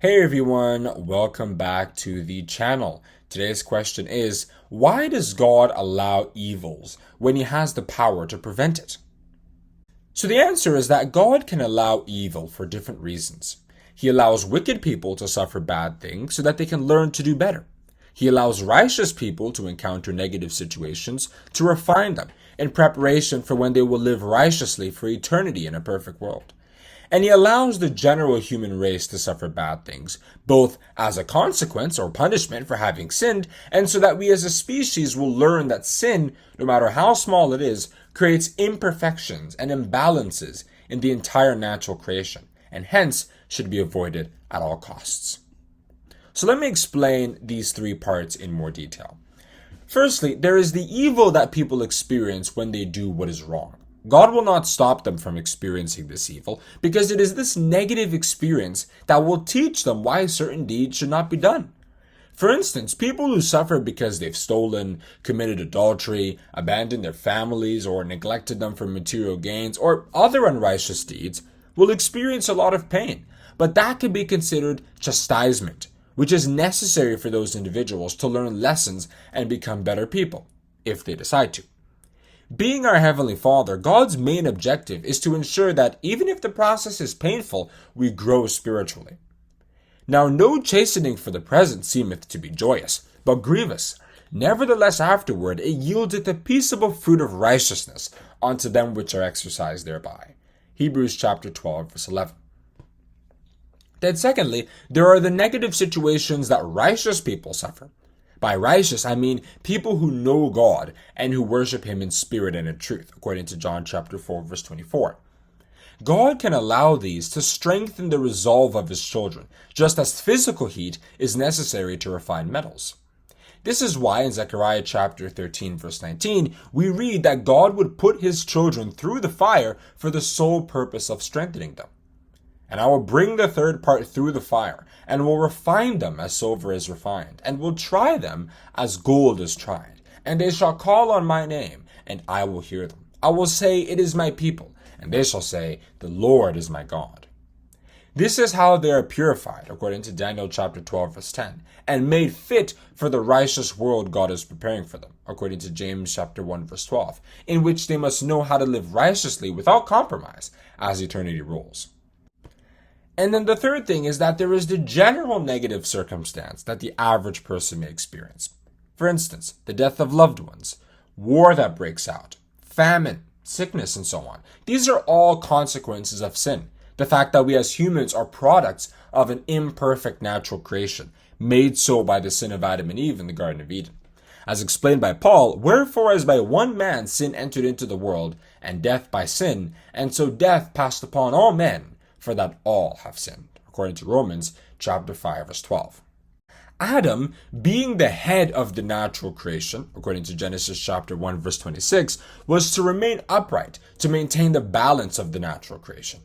Hey everyone, welcome back to the channel. Today's question is, why does God allow evils when he has the power to prevent it? So the answer is that God can allow evil for different reasons. He allows wicked people to suffer bad things so that they can learn to do better. He allows righteous people to encounter negative situations to refine them in preparation for when they will live righteously for eternity in a perfect world. And he allows the general human race to suffer bad things, both as a consequence or punishment for having sinned, and so that we as a species will learn that sin, no matter how small it is, creates imperfections and imbalances in the entire natural creation, and hence should be avoided at all costs. So let me explain these three parts in more detail. Firstly, there is the evil that people experience when they do what is wrong. God will not stop them from experiencing this evil because it is this negative experience that will teach them why certain deeds should not be done. For instance, people who suffer because they've stolen, committed adultery, abandoned their families, or neglected them for material gains, or other unrighteous deeds will experience a lot of pain. But that can be considered chastisement, which is necessary for those individuals to learn lessons and become better people, if they decide to. Being our Heavenly Father, God's main objective is to ensure that even if the process is painful, we grow spiritually. Now, no chastening for the present seemeth to be joyous, but grievous. Nevertheless, afterward it yieldeth a peaceable fruit of righteousness unto them which are exercised thereby. Hebrews chapter 12, verse 11. Then secondly, there are the negative situations that righteous people suffer. By righteous, I mean people who know God and who worship him in spirit and in truth, according to John chapter 4, verse 24. God can allow these to strengthen the resolve of his children, just as physical heat is necessary to refine metals. This is why in Zechariah chapter 13, verse 19, we read that God would put his children through the fire for the sole purpose of strengthening them. And I will bring the third part through the fire, and will refine them as silver is refined, and will try them as gold is tried. And they shall call on my name, and I will hear them. I will say, it is my people, and they shall say, the Lord is my God. This is how they are purified, according to Daniel chapter 12, verse 10, and made fit for the righteous world God is preparing for them, according to James chapter 1, verse 12, in which they must know how to live righteously without compromise, as eternity rules. And then the third thing is that there is the general negative circumstance that the average person may experience. For instance, the death of loved ones, war that breaks out, famine, sickness, and so on. These are all consequences of sin. The fact that we as humans are products of an imperfect natural creation, made so by the sin of Adam and Eve in the Garden of Eden. As explained by Paul, wherefore as by one man sin entered into the world, and death by sin, and so death passed upon all men, for that all have sinned, according to Romans chapter 5, verse 12. Adam, being the head of the natural creation, according to Genesis chapter 1, verse 26, was to remain upright, to maintain the balance of the natural creation.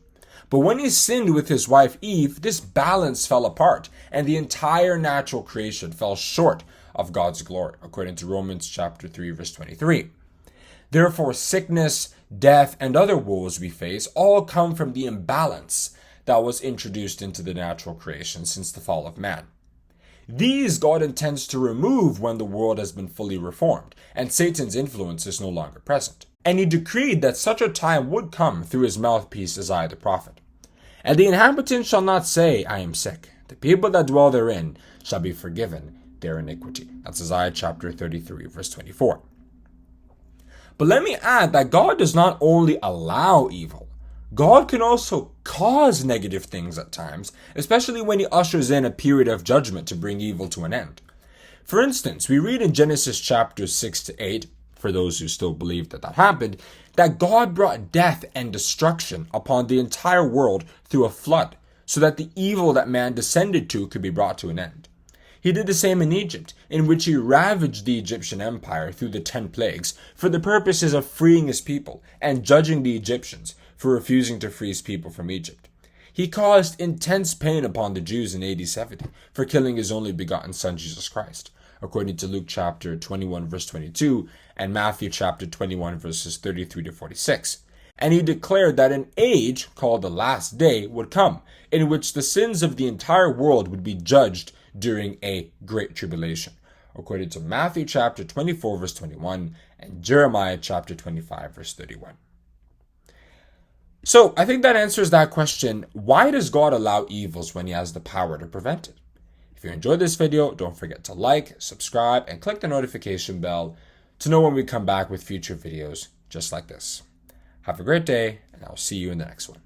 But when he sinned with his wife Eve, this balance fell apart, and the entire natural creation fell short of God's glory, according to Romans chapter 3, verse 23. Therefore, sickness, death, and other woes we face all come from the imbalance that was introduced into the natural creation since the fall of man. These God intends to remove when the world has been fully reformed, and Satan's influence is no longer present. And he decreed that such a time would come through his mouthpiece Isaiah the prophet. And the inhabitants shall not say, I am sick. The people that dwell therein shall be forgiven their iniquity. That's Isaiah chapter 33, verse 24. But let me add that God does not only allow evil, God can also cause negative things at times, especially when he ushers in a period of judgment to bring evil to an end. For instance, we read in Genesis chapters 6 to 8, for those who still believe that happened, that God brought death and destruction upon the entire world through a flood, so that the evil that man descended to could be brought to an end. He did the same in Egypt, in which he ravaged the Egyptian empire through the 10 plagues for the purposes of freeing his people and judging the Egyptians for refusing to free his people from Egypt. He caused intense pain upon the Jews in AD 70 for killing his only begotten son Jesus Christ, according to Luke chapter 21 verse 22 and Matthew chapter 21 verses 33 to 46. And he declared that an age called the last day would come, in which the sins of the entire world would be judged during a great tribulation, according to Matthew chapter 24, verse 21, and Jeremiah chapter 25, verse 31. So I think that answers that question. Why does God allow evils when he has the power to prevent it? If you enjoyed this video, don't forget to like, subscribe, and click the notification bell to know when we come back with future videos just like this. Have a great day, and I'll see you in the next one.